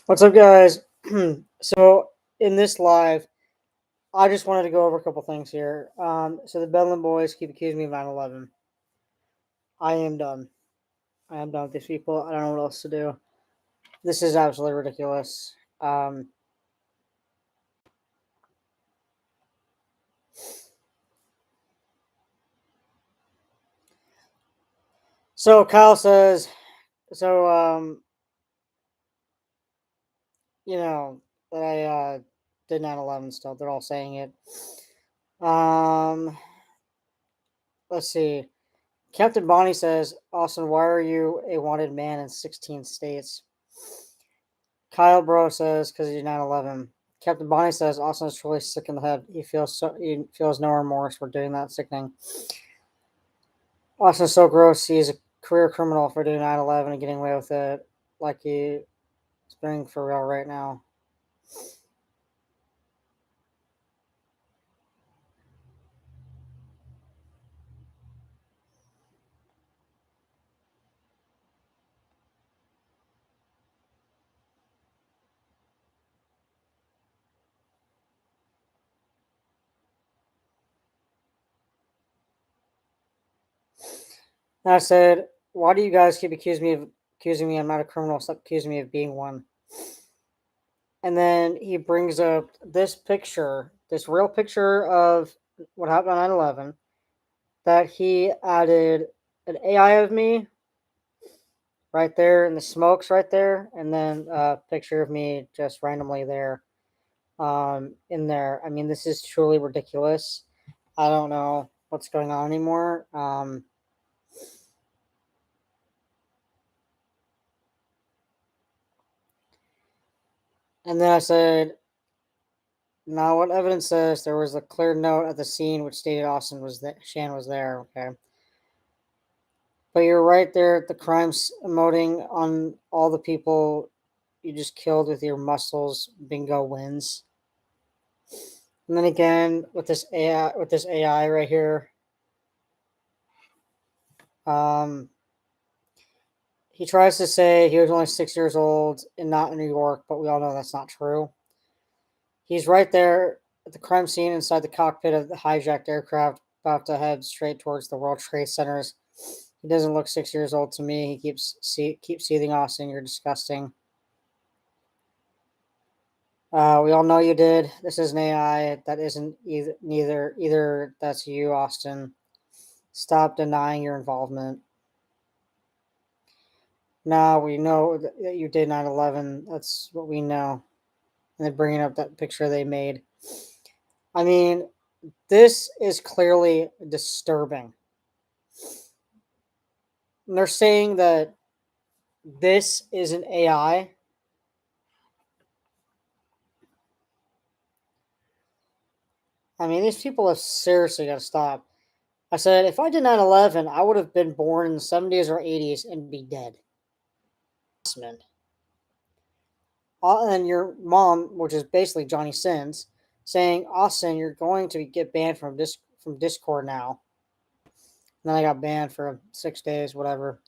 What's up, guys? So, in this live, I just wanted to go over a couple things here. So the Bedlam boys keep accusing me of 9/11. I am done. I am done with these people. I don't know what else to do. This is absolutely ridiculous. So Kyle says, so you know that I did 9/11 still. They're all saying it. Um, let's see. Captain Bonnie says, Austin, why are you a wanted man in 16 states? Kyle Bro says, because he's 9/11. Captain Bonnie says, Austin is truly sick in the head. He feels no remorse for doing that sickening. Austin's so gross. He's a career criminal for doing 9/11 and getting away with it, like he's doing for real right now. And I said, why do you guys keep accusing me I'm not a criminal? Stop accusing me of being one. And then he brings up this picture, this real picture of what happened on 9/11, that he added an AI of me right there, and the smoke's right there, and then a picture of me just randomly there, in there. I mean, this is truly ridiculous. I don't know what's going on anymore. And then I said, now what evidence says there was a clear note at the scene which stated Austin was that Shan was there. Okay, but you're right there at the crimes emoting on all the people you just killed with your muscles. Bingo wins. And then again with this AI right here, um, he tries to say he was only 6 years old and not in New York, but we all know that's not true. He's right there at the crime scene inside the cockpit of the hijacked aircraft, about to head straight towards the World Trade Centers. He doesn't look 6 years old to me. He keeps seething. Austin, you're disgusting. We all know you did. This is an AI. That isn't either. That's you, Austin. Stop denying your involvement. Now we know that you did 9/11. That's what we know. And then bringing up that picture they made. I mean, this is clearly disturbing. And they're saying that this is an AI. I mean, these people have seriously got to stop. I said, if I did 9/11, I would have been born in the 70s or 80s and be dead. And your mom, which is basically Johnny Sins, saying, Austin, you're going to get banned from Discord now. And then I got banned for 6 days, whatever.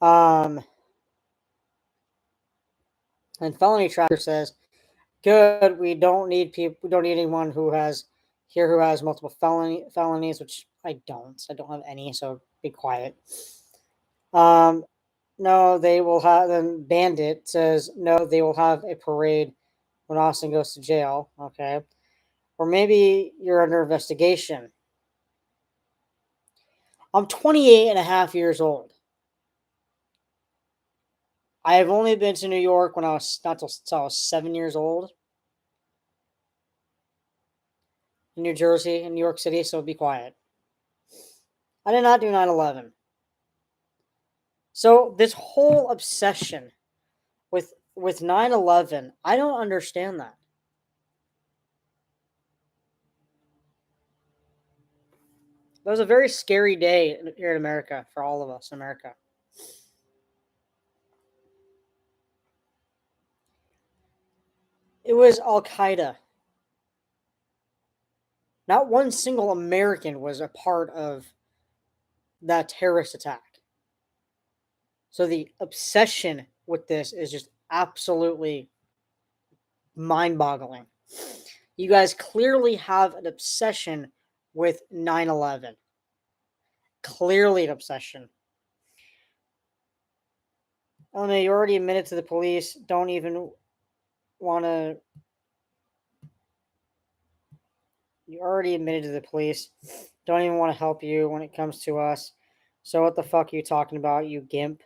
Um, and Felony Tracker says, good, we don't need people. We don't need anyone who has multiple felonies, which I don't. I don't have any, so be quiet. Um, no, they will have. Then Bandit says no, they will have a parade when Austin goes to jail. Okay, or maybe you're under investigation. I'm 28 and a half years old. I have only been to New York when I was not till I was 7 years old. In New Jersey, in New York City, so be quiet. I did not do 9/11. So this whole obsession with 9/11, I don't understand that. That was a very scary day here in America for all of us in America. It was Al Qaeda. Not one single American was a part of that terrorist attack. So the obsession with this is just absolutely mind-boggling. You guys clearly have an obsession with 9/11. Clearly an obsession. Oh no, you already admitted to the police. Don't even want to. You already admitted to the police. Don't even want to help you when it comes to us. So what the fuck are you talking about, you gimp?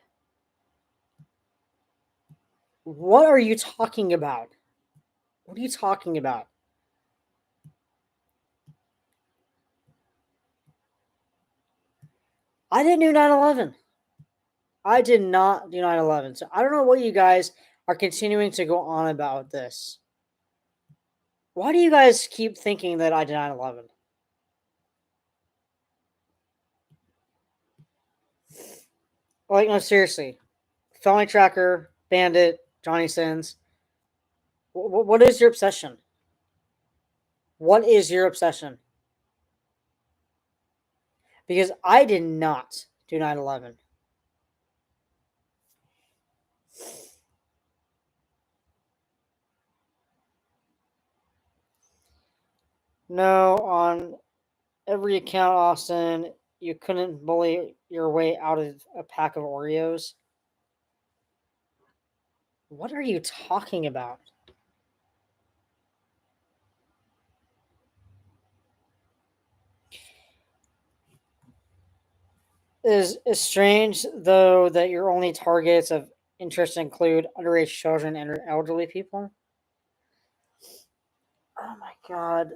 What are you talking about? What are you talking about? I didn't do 9/11. I did not do 9/11. So I don't know what you guys are continuing to go on about this. Why do you guys keep thinking that I did 9/11? Like, no, seriously. Felony Tracker, Bandit, Johnny Sins. What is your obsession? What is your obsession? Because I did not do 9/11. No, on every account, Austin, you couldn't bully your way out of a pack of Oreos. What are you talking about? Is strange though that your only targets of interest include underage children and elderly people. Oh my god.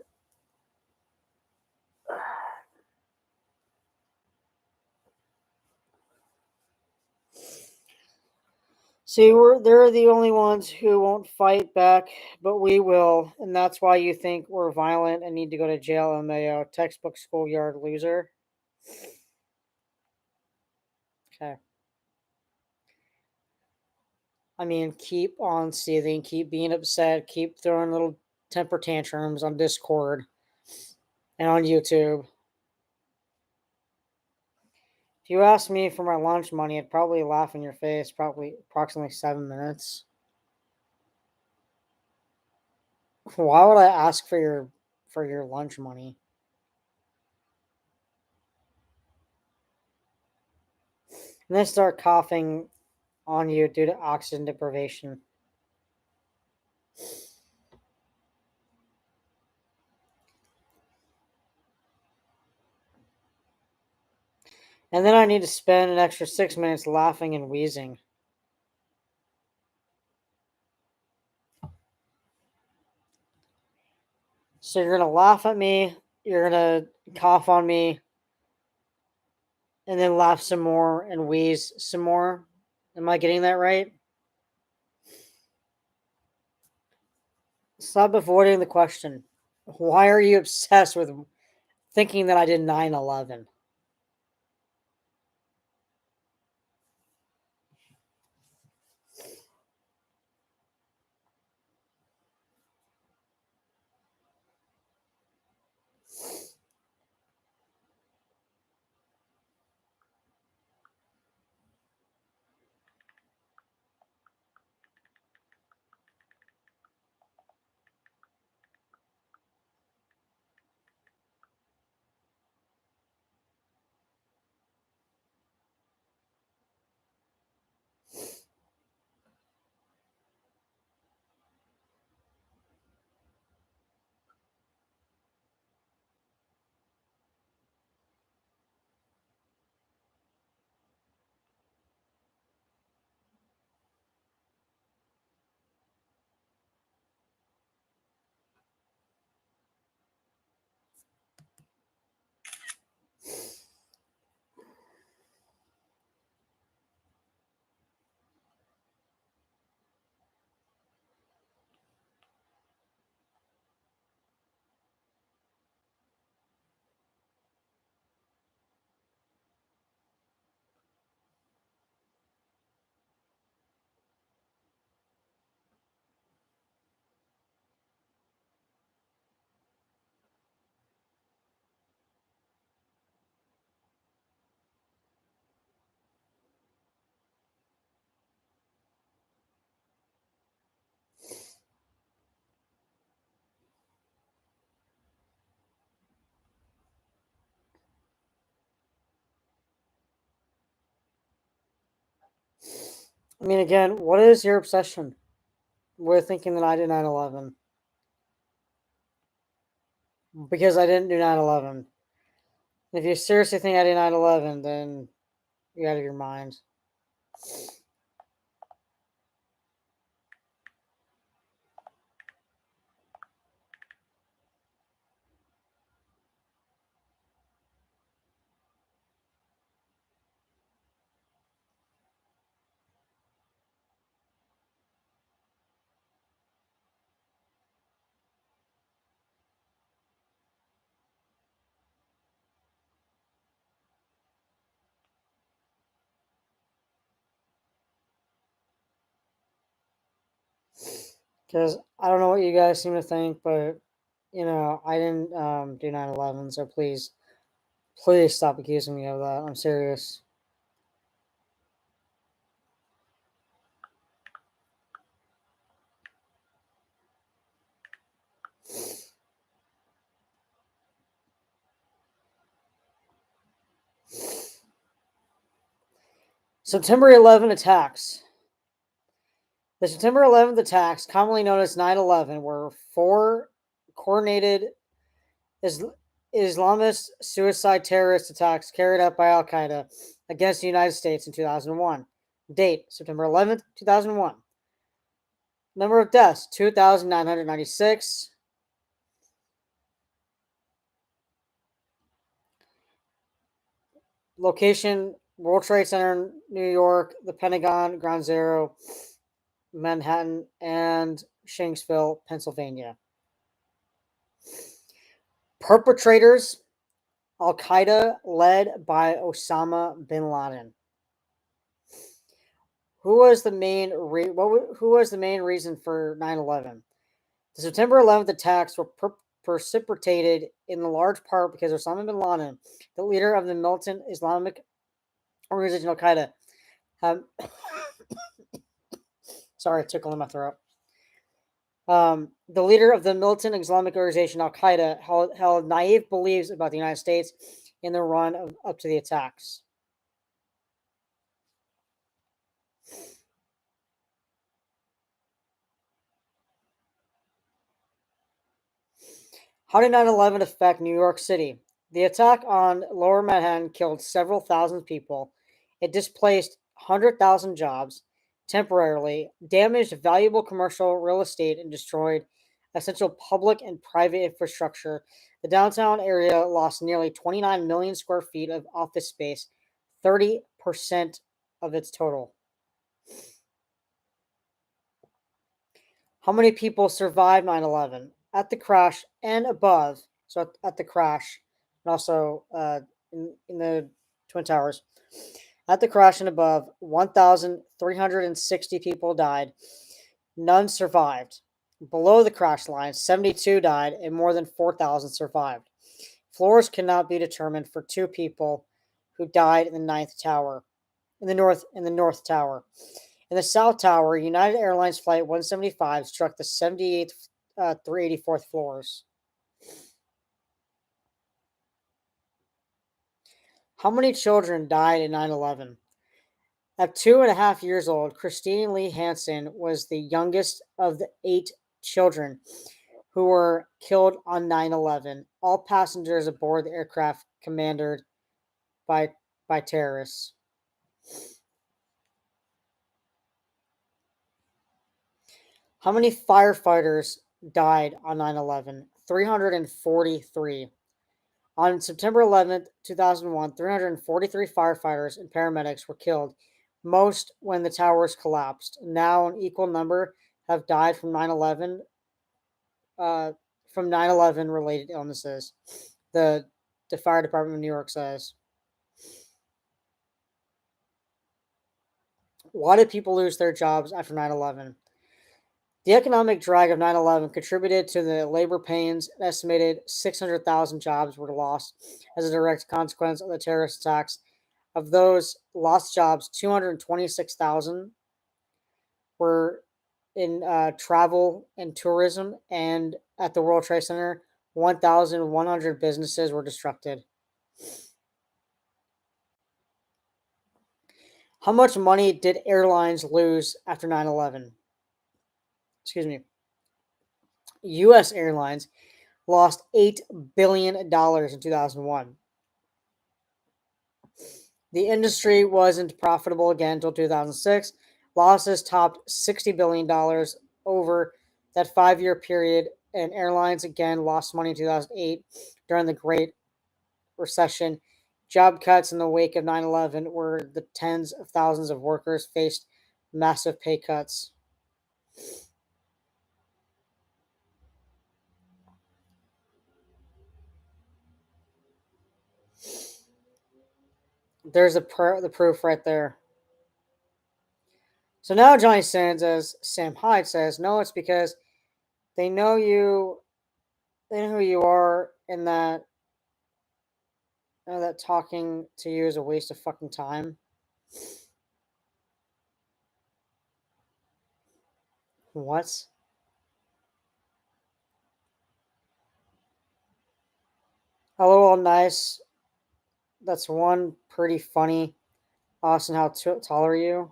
See, they're the only ones who won't fight back, but we will, and that's why you think we're violent and need to go to jail, LMAO. Textbook schoolyard loser. Okay. I mean, keep on seething, keep being upset, keep throwing little temper tantrums on Discord and on YouTube. If you asked me for my lunch money, I'd probably laugh in your face, probably approximately 7 minutes. Why would I ask for your lunch money? And then start coughing on you due to oxygen deprivation. And then I need to spend an extra 6 minutes laughing and wheezing. So you're gonna laugh at me, you're gonna cough on me, and then laugh some more and wheeze some more. Am I getting that right? Stop avoiding the question. Why are you obsessed with thinking that I did 9/11? I mean, again, what is your obsession with thinking that I did 9/11? Because I didn't do 9/11. If you seriously think I did 9/11, then you're out of your mind. Because I don't know what you guys seem to think, but I didn't do 9/11, so please stop accusing me of that. I'm serious. September 11 attacks. The September 11th attacks, commonly known as 9/11, were four coordinated Islamist suicide terrorist attacks carried out by Al Qaeda against the United States in 2001. Date September 11th, 2001. Number of deaths 2,996. Location World Trade Center, New York, the Pentagon, Ground Zero, Manhattan, and Shanksville, Pennsylvania. Perpetrators Al Qaeda, led by Osama bin Laden. Who was the main who was the main reason for 9/11? The September 11th attacks were precipitated in large part because Osama bin Laden, the leader of the militant Islamic organization Al Qaeda, sorry, tickle in my throat. The leader of the militant Islamic organization Al Qaeda held naive beliefs about the United States in the run up to the attacks. How did 9/11 affect New York City? The attack on Lower Manhattan killed several thousand people. It displaced 100,000 jobs temporarily, damaged valuable commercial real estate, and destroyed essential public and private infrastructure. The downtown area lost nearly 29 million square feet of office space, 30% of its total. How many people survived 9/11 at the crash and above? So at the crash, and also in the Twin Towers. At the crash and above, 1,360 people died. None survived. Below the crash line, 72 died and more than 4,000 survived. Floors cannot be determined for two people who died in the ninth tower, in the north tower. In the South Tower, United Airlines Flight 175 struck the 78th, 384th floors. How many children died in 9/11? At 2.5 years old, Christine Lee Hansen was the youngest of the 8 children who were killed on 9/11. All passengers aboard the aircraft commanded by, by terrorists. How many firefighters died on 9/11? 343. On September 11th, 2001, 343 firefighters and paramedics were killed, most when the towers collapsed. Now, an equal number have died uh, from 9/11 related illnesses. The the fire department of New York says. Why did people lose their jobs after 9/11? The economic drag of 9/11 contributed to the labor pains. An estimated 600,000 jobs were lost as a direct consequence of the terrorist attacks. Of those lost jobs, 226,000 were in travel and tourism, and at the World Trade Center, 1,100 businesses were disrupted. How much money did airlines lose after 9/11? Excuse me. U.S. airlines lost $8 billion in 2001. The industry wasn't profitable again until 2006. Losses topped $60 billion over that 5 year period, and airlines again lost money in 2008 during the Great Recession. Job cuts in the wake of 9/11, where the tens of thousands of workers faced massive pay cuts. There's the proof right there. So now Johnny Sins, as Sam Hyde says, no, it's because they know you, they know who you are, and that talking to you is a waste of fucking time. What? Hello, all nice. That's one pretty funny. Austin, how tall are you?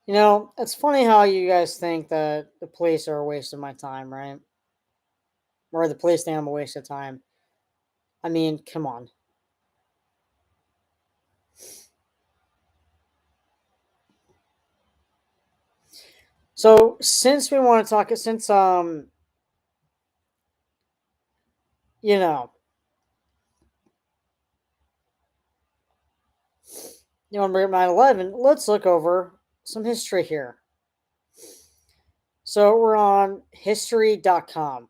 You know, it's funny how you guys think that the police are a waste of my time, right? Or the police think I'm a waste of time. I mean, come on. So since we want to talk, since you know, you want to bring up 9/11, let's look over some history here. So we're on history.com.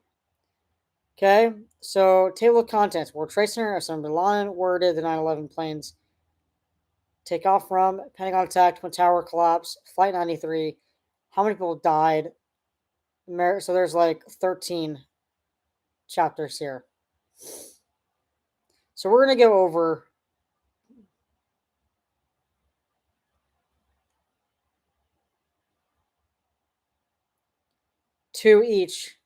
Okay, so table of contents: World Trade Center, Osama bin Laden. Where did the 9/11 planes take off from? Pentagon attack, Twin Tower collapse, Flight 93. How many people died? So there's like 13 chapters here. So we're gonna go over two each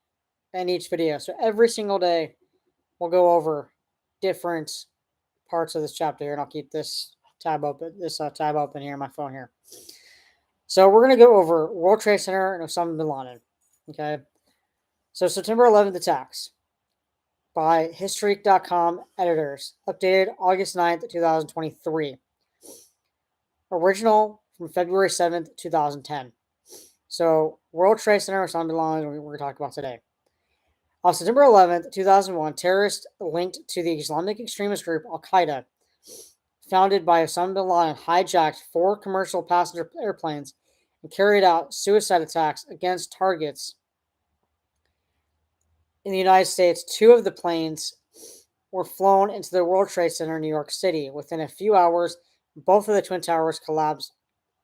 in each video. So every single day we'll go over different parts of this chapter here, and I'll keep this tab open here on my phone here. So we're gonna go over World Trade Center and Osama bin Laden. Okay. So September 11th attacks by History.com editors, updated August 9th, 2023. Original from February 7th, 2010. So World Trade Center, Osama bin Laden, we're going to talk about today. On September 11th, 2001, terrorists linked to the Islamic extremist group Al Qaeda, founded by Osama bin Laden, hijacked four commercial passenger airplanes and carried out suicide attacks against targets in the United States. Two of the planes were flown into the World Trade Center in New York City. Within a few hours, both of the Twin Towers collapsed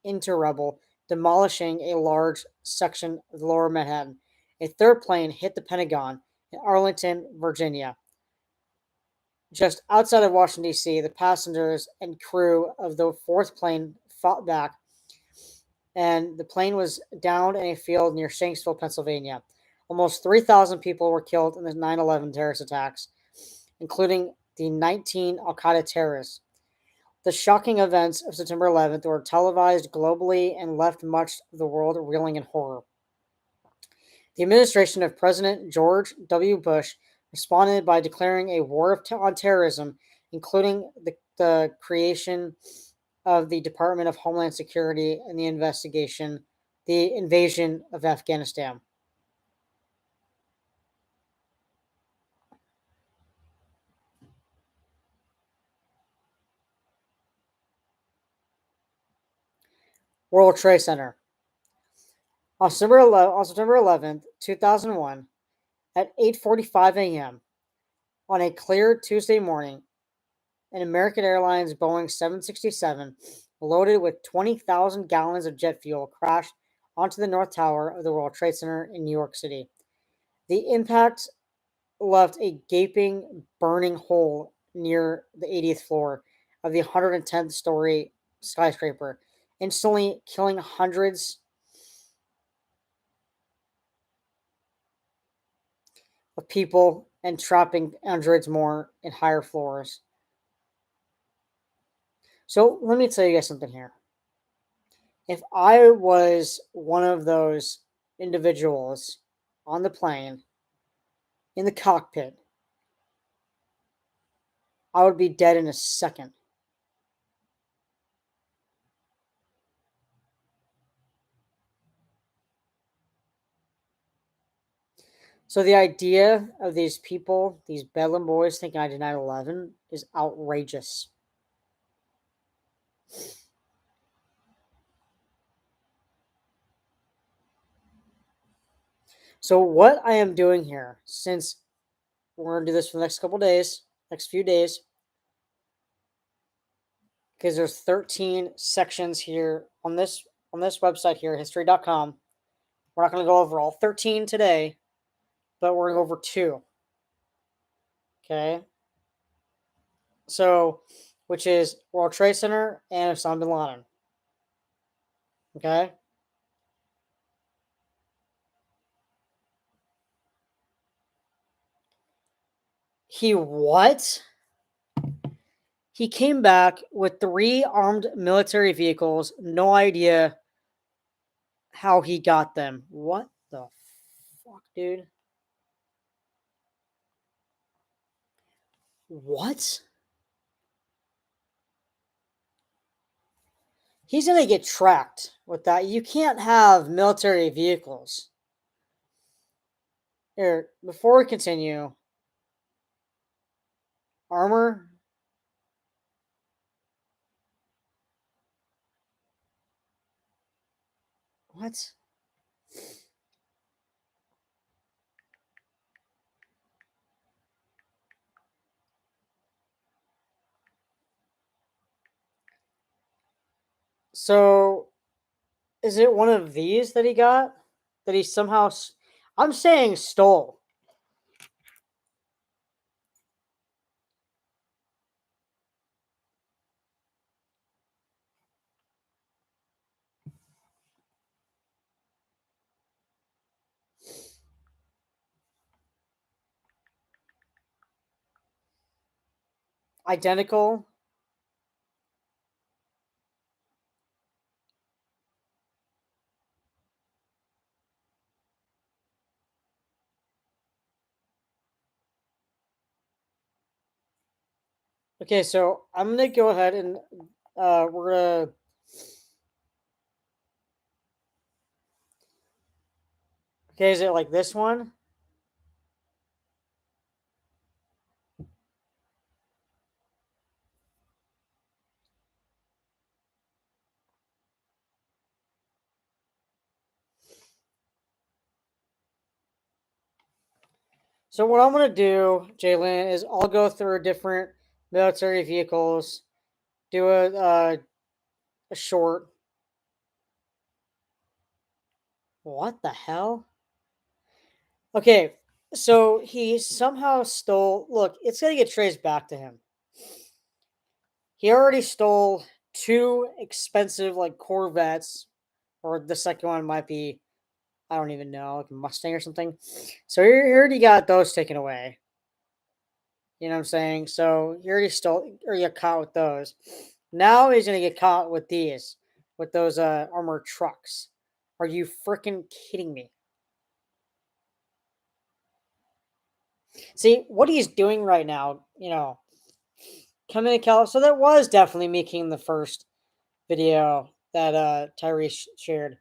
into rubble, demolishing a large section of the lower Manhattan. A third plane hit the Pentagon in Arlington, Virginia. Just outside of Washington, D.C., the passengers and crew of the fourth plane fought back, and the plane was downed in a field near Shanksville, Pennsylvania. Almost 3,000 people were killed in the 9/11 terrorist attacks, including the 19 Al Qaeda terrorists. The shocking events of September 11th were televised globally and left much of the world reeling in horror. The administration of President George W. Bush responded by declaring a war on terrorism, including the creation of the Department of Homeland Security and the invasion of Afghanistan. World Trade Center. On September 11th, 2001, at 8:45 a.m., on a clear Tuesday morning, an American Airlines Boeing 767, loaded with 20,000 gallons of jet fuel, crashed onto the North Tower of the World Trade Center in New York City. The impact left a gaping, burning hole near the 80th floor of the 110th story skyscraper, instantly killing hundreds of people and trapping androids more in higher floors. So let me tell you guys something here. If I was one of those individuals on the plane in the cockpit, I would be dead in a second. So the idea of these people, these Bedlam boys thinking I did 9/11 is outrageous. So what I am doing here, since we're gonna do this for the next couple days, next few days, because there's 13 sections here on this website here, history.com. We're not gonna go over all 13 today, but we're gonna go over two. Okay. So, which is World Trade Center and Osama bin Laden. Okay. He what? He came back with 3 armed military vehicles. No idea how he got them. What the fuck, dude? What? He's gonna get tracked with that. You can't have military vehicles. Here, before we continue, armor. What? So, is it one of these that he got? That he somehow. I'm saying stole. Identical. Okay, so I'm gonna go ahead and we're gonna. Okay, is it like this one? So what I'm gonna do, Jalen, is I'll go through different military vehicles, do a short. What the hell? Okay, so he somehow stole. Look, it's gonna get traced back to him. He already stole 2 expensive like Corvettes, or the second one might be I don't even know, like a Mustang or something. So he already got those taken away. You know what I'm saying? So he already stole or got caught with those. Now he's gonna get caught with these, with those armored trucks. Are you freaking kidding me? See what he's doing right now, coming to California. So that was definitely making the first video that Tyrese shared.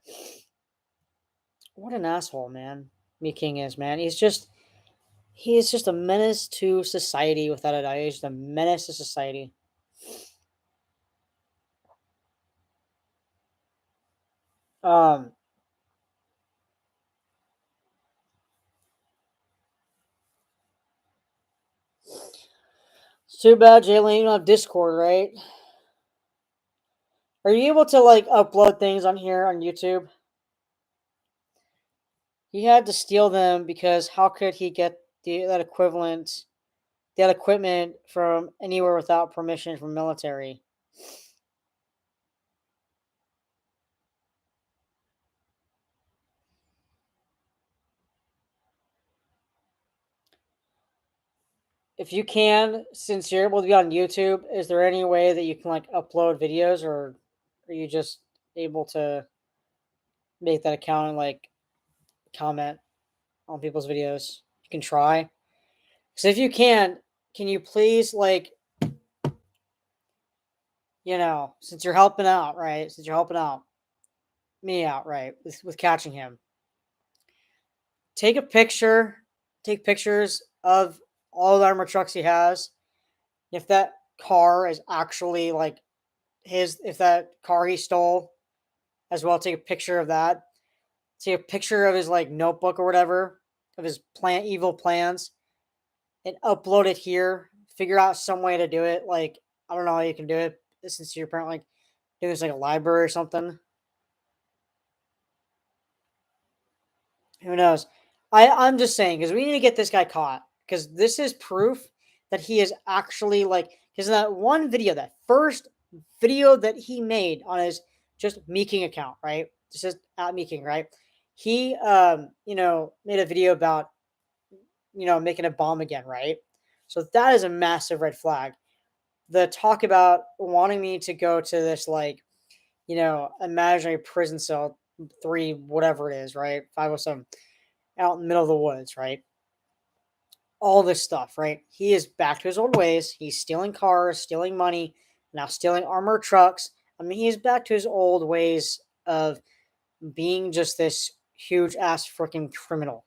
What an asshole, man. Me King is, man. He is just a menace to society without a doubt. He's just a menace to society. Um, it's too bad, Jalen, you don't have Discord, right? Are you able to like upload things on here on YouTube? He had to steal them because how could he get that equipment from anywhere without permission from military? if you can, since you're able to be on YouTube, is there any way that you can like upload videos, or are you just able to make that account and like comment on people's videos? You can try. Because if you can you please like, since you're helping out, right? Since you're helping out me out, right, with catching him, take a picture, take pictures of all the armored trucks he has. If that car is actually like if that car he stole as well, take a picture of that. Take a picture of his like notebook or whatever of his evil plans, and upload it here. Figure out some way to do it. Like, I don't know how you can do it since you're apparently doing this like a library or something. Who knows? I'm just saying because we need to get this guy caught because this is proof that he is actually like, because that one video, that first video that he made on his just Meeking account, right? Just at Meeking, right? He made a video about making a bomb again, right? So that is a massive red flag. The talk about wanting me to go to this like imaginary prison cell, 3 whatever it is, right? 507, out in the middle of the woods, right? All this stuff, right? He is back to his old ways. He's stealing cars, stealing money, now stealing armored trucks. I mean, he's back to his old ways of being just this huge ass freaking criminal.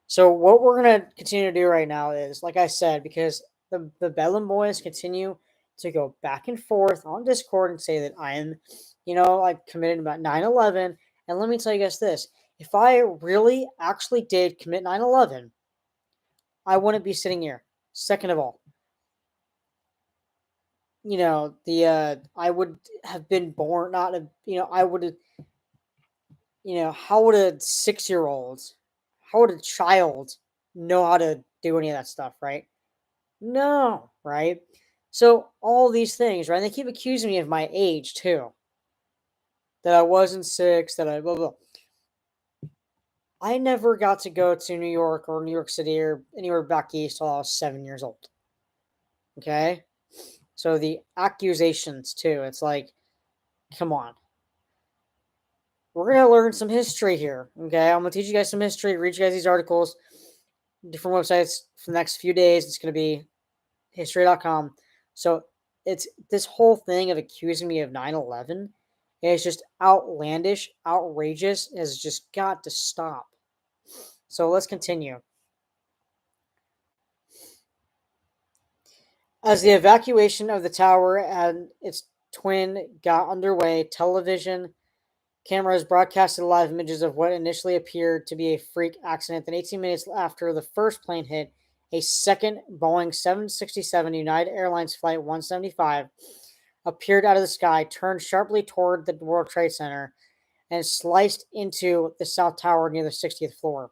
So what we're gonna continue to do right now is, like I said, because the Bedlam boys continue to go back and forth on Discord and say that I am, like committed about 9/11. And let me tell you guys this: if I really actually did commit 9/11, I wouldn't be sitting here. Second of all, I would have been born not a I would have how would a 6-year old, how would a child know how to do any of that stuff, right? No, right? So all these things, right? They keep accusing me of my age too. That I wasn't 6, that I blah blah. I never got to go to New York or New York City or anywhere back east till I was 7 years old. Okay? So the accusations too, it's like, come on. We're gonna learn some history here. Okay, I'm gonna teach you guys some history, read you guys these articles, different websites for the next few days. It's gonna be history.com. So it's this whole thing of accusing me of 9/11 is just outlandish, outrageous, has just got to stop. So let's continue. As the evacuation of the tower and its twin got underway, television cameras broadcasted live images of what initially appeared to be a freak accident. Then 18 minutes after the first plane hit, a second Boeing 767 United Airlines Flight 175 appeared out of the sky, turned sharply toward the World Trade Center, and sliced into the South Tower near the 60th floor.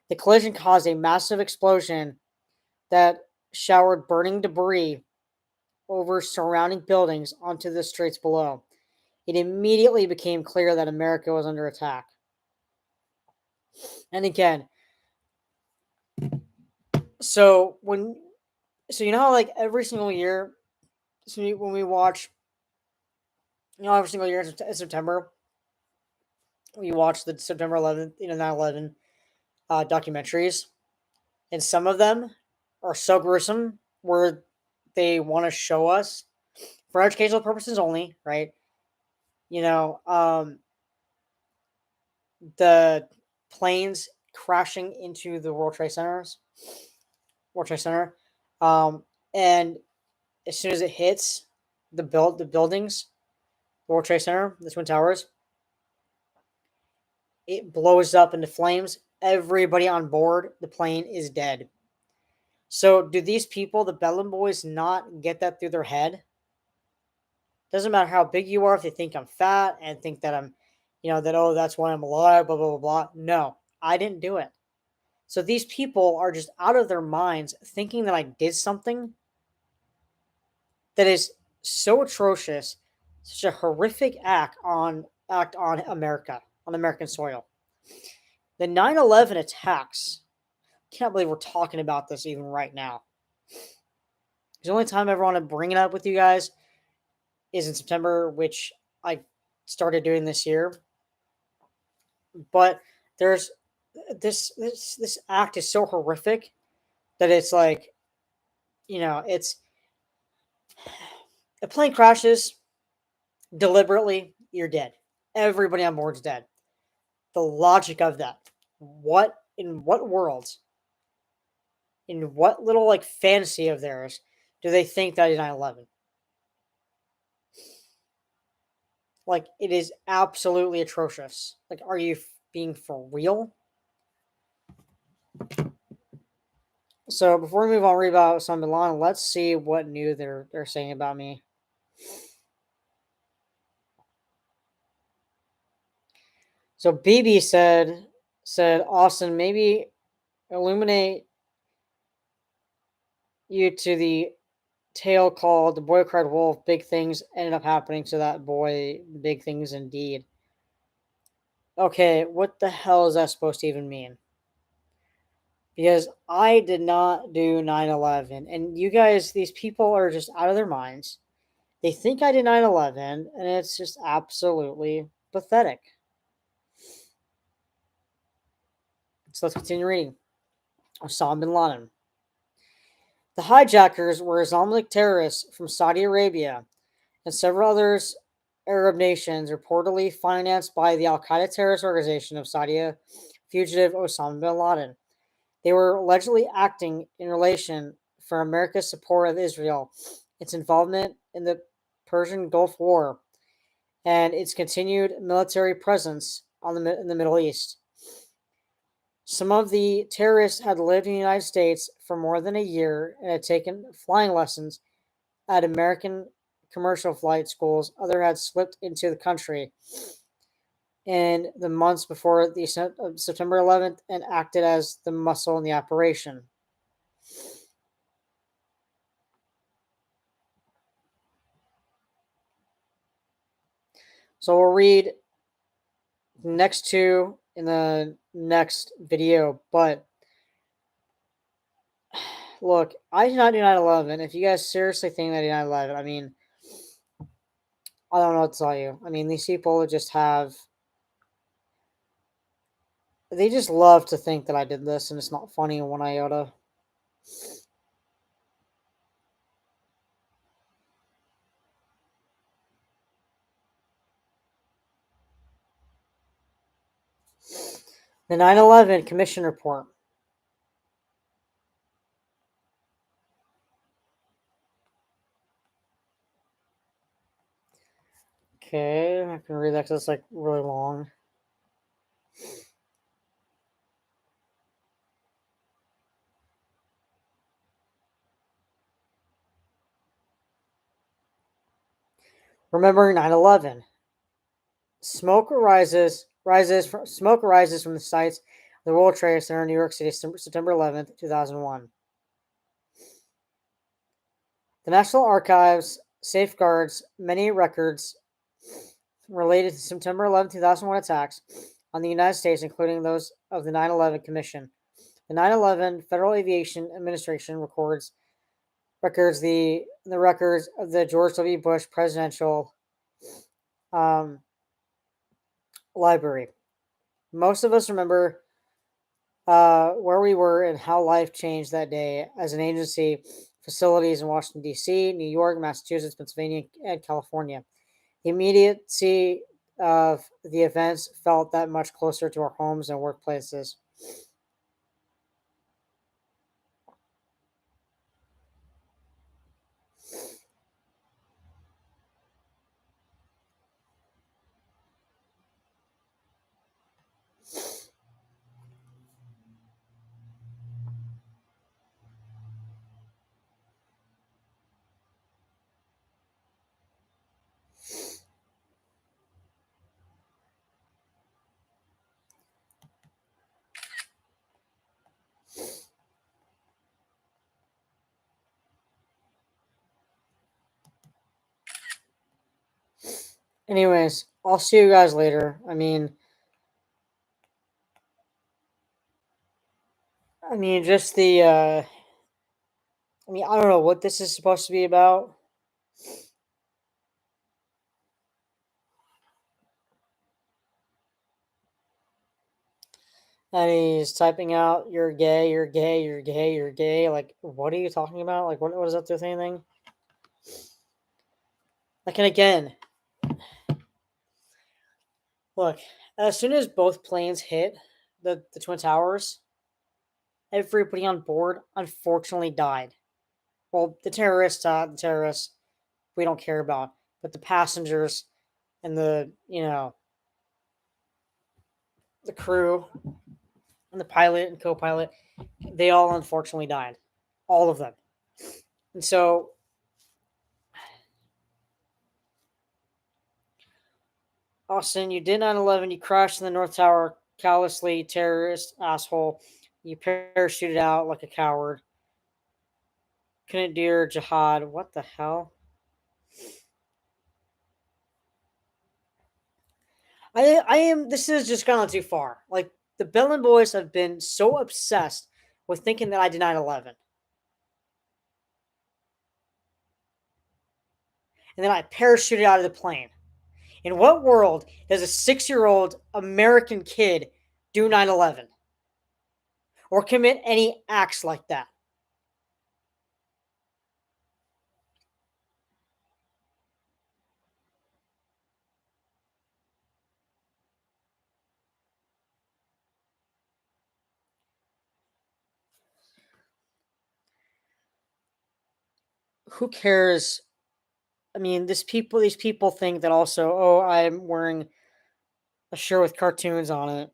The collision caused a massive explosion that showered burning debris over surrounding buildings onto the streets below. It immediately became clear that America was under attack. And again, so how like every single year, so when we watch, every single year in September, we watch the September 11th, 9/11 documentaries, and some of them are so gruesome where they want to show us for educational purposes only, right? You know, the planes crashing into the World Trade Center, um, and as soon as it hits the buildings, the World Trade Center, the Twin Towers, it blows up into flames. Everybody on board the plane is dead. So, do these people, the Bedlam boys, not get that through their head? Doesn't matter how big you are, if they think I'm fat and think that I'm, that, that's why I'm alive, blah, blah, blah, blah. No, I didn't do it. So these people are just out of their minds thinking that I did something that is so atrocious, such a horrific act on America, on American soil. The 9/11 attacks, can't believe we're talking about this even right now. The only time I ever want to bring it up with you guys is in September, which I started doing this year. But there's this act is so horrific that it's like, it's a plane crashes deliberately, you're dead. Everybody on board's dead. The logic of that. In what world, in what little like fantasy of theirs do they think that is 9/11? Like, it is absolutely atrocious. Like, are you being for real? So before we move on, read about Osama bin Laden, let's see what new they're saying about me. So BB said Austin, maybe illuminate you to the tale called The Boy Cried Wolf. Big things ended up happening to that boy. Big things indeed. Okay, what the hell is that supposed to even mean? Because I did not do 9/11, and you guys, these people are just out of their minds. They think I did 9/11, and it's just absolutely pathetic. So let's continue reading. Osama bin Laden. The hijackers were Islamic terrorists from Saudi Arabia and several others Arab nations, reportedly financed by the Al Qaeda terrorist organization of Saudi fugitive Osama bin Laden. They were allegedly acting in relation for America's support of Israel, its involvement in the Persian Gulf War, and its continued military presence in the Middle East. Some of the terrorists had lived in the United States for more than a year and had taken flying lessons at American commercial flight schools. Others had slipped into the country in the months before the September 11th and acted as the muscle in the operation. So we'll read next two in the next video. But look, I did not do 9/11. If you guys seriously think that I did 9/11, I mean, I don't know what to tell you. I mean, these people just they just love to think that I did this, and it's not funny in one iota. The 9/11 Commission Report. Okay, I can read that because it's like really long. Remembering 9/11. Smoke arises from the sites of the World Trade Center in New York City, September 11th, 2001. The National Archives safeguards many records related to September 11th, 2001 attacks on the United States, including those of the 9/11 Commission. The 9/11 Federal Aviation Administration records the records of the George W. Bush Presidential um, Library. Most of us remember where we were and how life changed that day as an agency, facilities in Washington, D.C., New York, Massachusetts, Pennsylvania, and California. The immediacy of the events felt that much closer to our homes and workplaces. Anyways, I'll see you guys later. I mean, just I mean, I don't know what this is supposed to be about. And he's typing out, "You're gay, you're gay, you're gay, you're gay." Like, what are you talking about? Like, what is that the same thing? Like, and again, look, as soon as both planes hit the Twin Towers, everybody on board unfortunately died. Well, the terrorists, we don't care about, but the passengers and the crew and the pilot and co-pilot, they all unfortunately died, all of them. And so, Austin, you did 9/11. You crashed in the North Tower callously, terrorist asshole. You parachuted out like a coward. Couldn't do your jihad. What the hell? I am. This is just gone too far. Like, the Bedlam boys have been so obsessed with thinking that I did 9/11, and then I parachuted out of the plane. In what world does a 6-year-old American kid do 9/11 or commit any acts like that? Who cares? I mean, these people think that also, oh, I'm wearing a shirt with cartoons on it.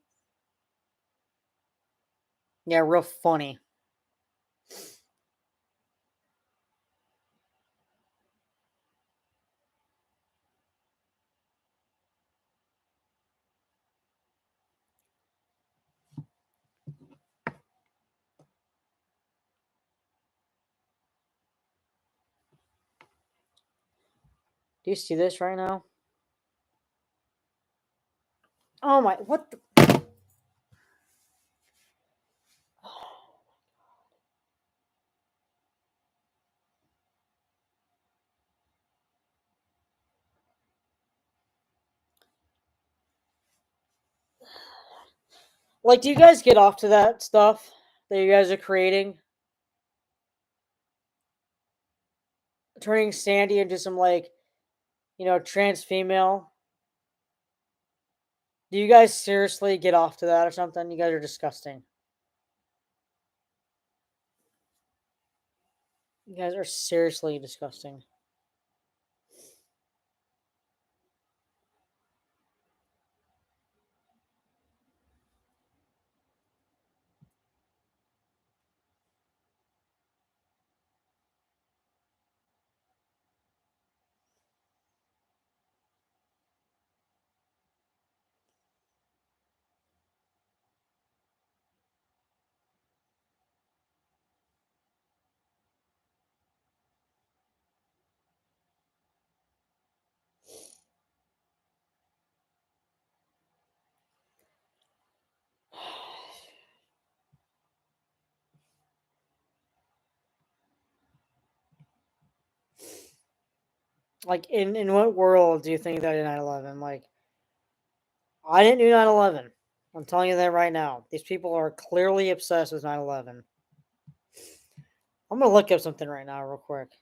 Yeah, real funny. Do you see this right now? Oh my, what the? Like, do you guys get off to that stuff that you guys are creating? Turning Sandy into some, like, trans female? Do you guys seriously get off to that or something? You guys are disgusting. You guys are seriously disgusting. Like, in what world do you think that in 9/11? Like, I didn't do 9/11. I'm telling you that right now. These people are clearly obsessed with 9/11. I'm gonna look up something right now, real quick.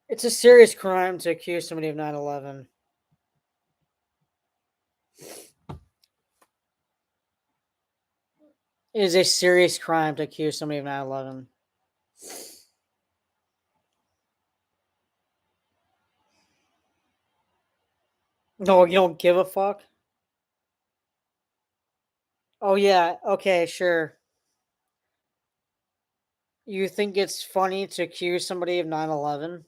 It's a serious crime to accuse somebody of 9/11. It is a serious crime to accuse somebody of 9/11. No, you don't give a fuck? Oh, yeah. Okay, sure. You think it's funny to accuse somebody of 9/11?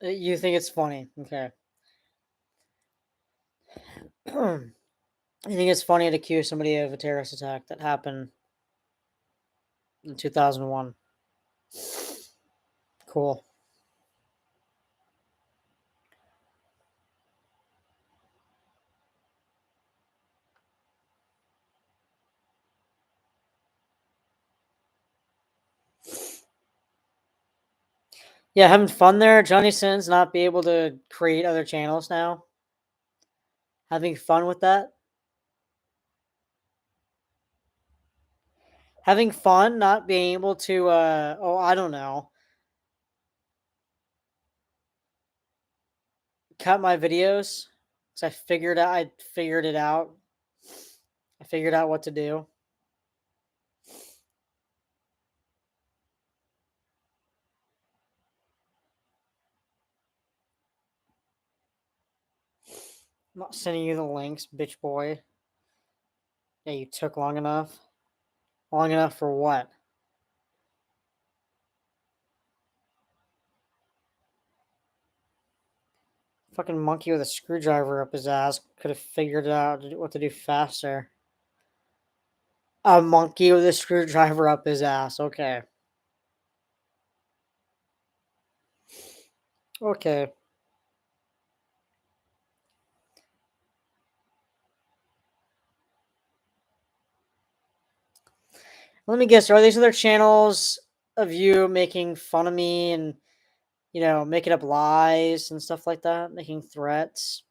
You think it's funny. Okay. You think it's funny to accuse somebody of a terrorist attack that happened in 2001? Cool. Yeah, having fun there. Johnny Sins not be able to create other channels now. Having fun with that. Having fun not being able to oh, I don't know, cut my videos cuz I figured it out. I figured out what to do. I'm not sending you the links, bitch boy. Yeah, you took long enough. Long enough for what? Fucking monkey with a screwdriver up his ass could have figured out what to do faster. A monkey with a screwdriver up his ass. Okay. Okay. Let me guess. Are these other channels of you making fun of me and, making up lies and stuff like that? Making threats?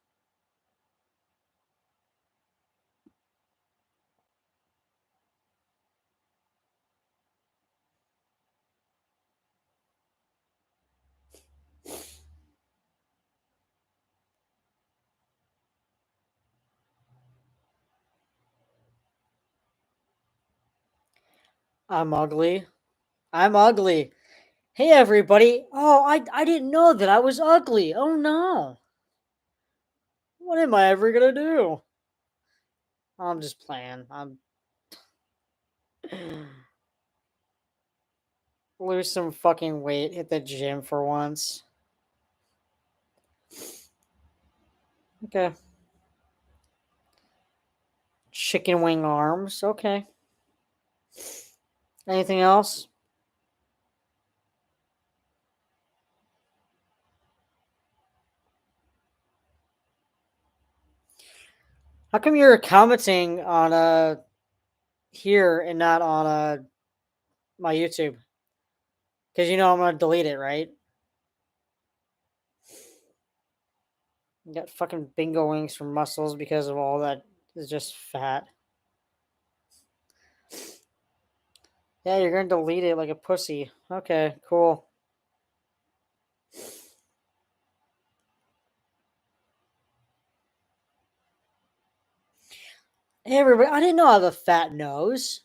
I'm ugly. I'm ugly. Hey, everybody. Oh, I didn't know that I was ugly. Oh, no. What am I ever going to do? I'm just playing. I'm. Lose some fucking weight. Hit the gym for once. Okay. Chicken wing arms. Okay. Anything else? How come you're commenting on here and not on my YouTube? Because I'm gonna delete it, right? You got fucking bingo wings for muscles because of all that is just fat. Yeah, you're gonna delete it like a pussy. Okay, cool. Hey everybody, I didn't know I have a fat nose.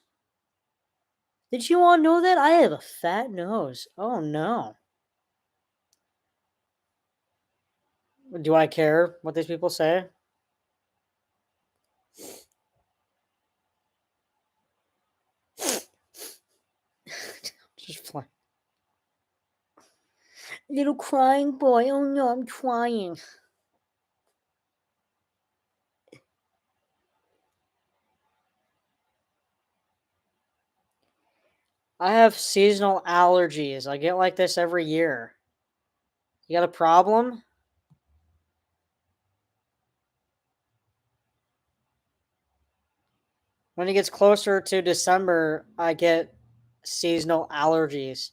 Did you all know that? I have a fat nose. Oh no. Do I care what these people say? Just fine. Little crying boy. Oh no, I'm crying. I have seasonal allergies. I get like this every year. You got a problem? When it gets closer to December, I get seasonal allergies.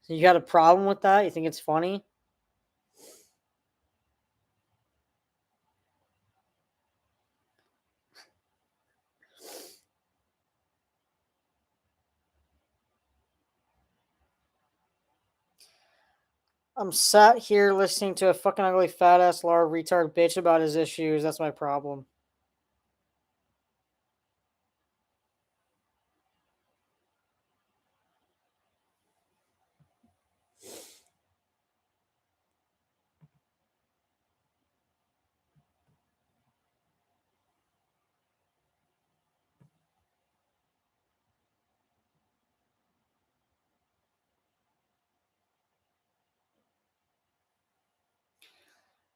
So you got a problem with that? You think it's funny? I'm sat here listening to a fucking ugly fat ass Laura retard bitch about his issues. That's my problem.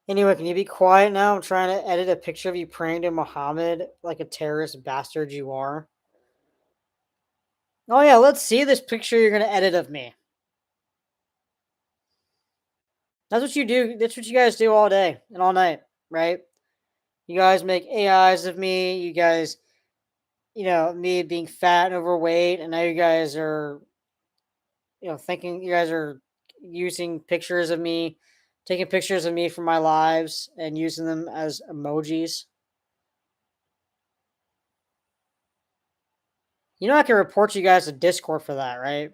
Anyway, can you be quiet now? I'm trying to edit a picture of you praying to Muhammad like a terrorist bastard you are. Oh yeah, let's see this picture you're gonna edit of me. That's what you do. That's what you guys do all day and all night, right? You guys make AIs of me. You guys, me being fat and overweight, and now you guys are, thinking you guys are using pictures of me, taking pictures of me from my lives and using them as emojis. You know, I can report you guys to Discord for that, right?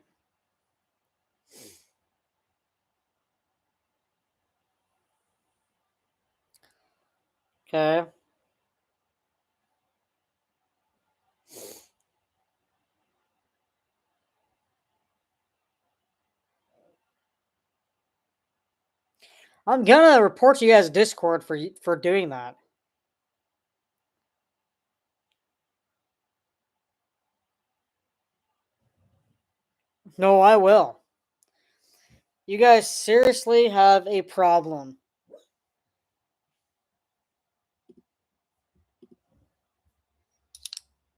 Okay. I'm gonna report you guys to Discord for doing that. No, I will. You guys seriously have a problem